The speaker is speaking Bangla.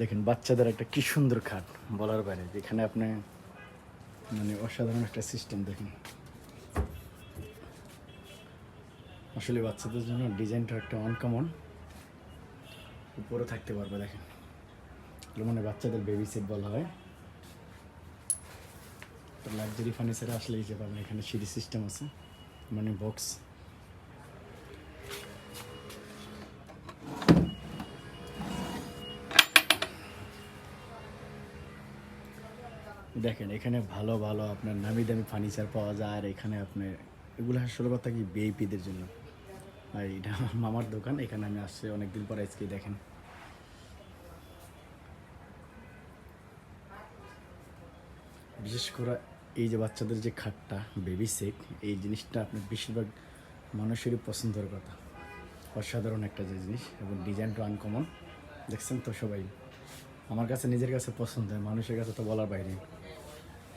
দেখেন বাচ্চাদের একটা কি সুন্দর খাট, বলার বাইরে। যেখানে আপনি মানে অসাধারণ একটা সিস্টেম দেখেন। আসলে বাচ্চাদের জন্য ডিজাইনটা একটা আনকমন, উপরে থাকতে পারবে। দেখেন এগুলো মানে বাচ্চাদের বেবি সেট বলা হয়। তো লাক্সারি ফার্নিচারে আসলে এই যে পাবেন, এখানে সিঁড়ি সিস্টেম আছে, মানে বক্স। দেখেন এখানে ভালো ভালো আপনার নামি দামি ফার্নিচার পাওয়া যায়। আর এখানে আপনি এগুলো আসলে কথা কি ভিআইপিদের জন্য। আর এটা আমার মামার দোকান, এখানে আমি আসছি অনেকদিন পর। আজকে দেখেন বিশেষ করে এই যে বাচ্চাদের যে খাটটা বেবি সেট, এই জিনিসটা আপনার বেশিরভাগ মানুষেরই পছন্দের কথা। অসাধারণ একটা যে জিনিস, এবং ডিজাইনটা আনকমন। দেখছেন তো সবাই, আমার কাছে নিজের কাছে পছন্দ হয়, মানুষের কাছে তো বলার বাইরে।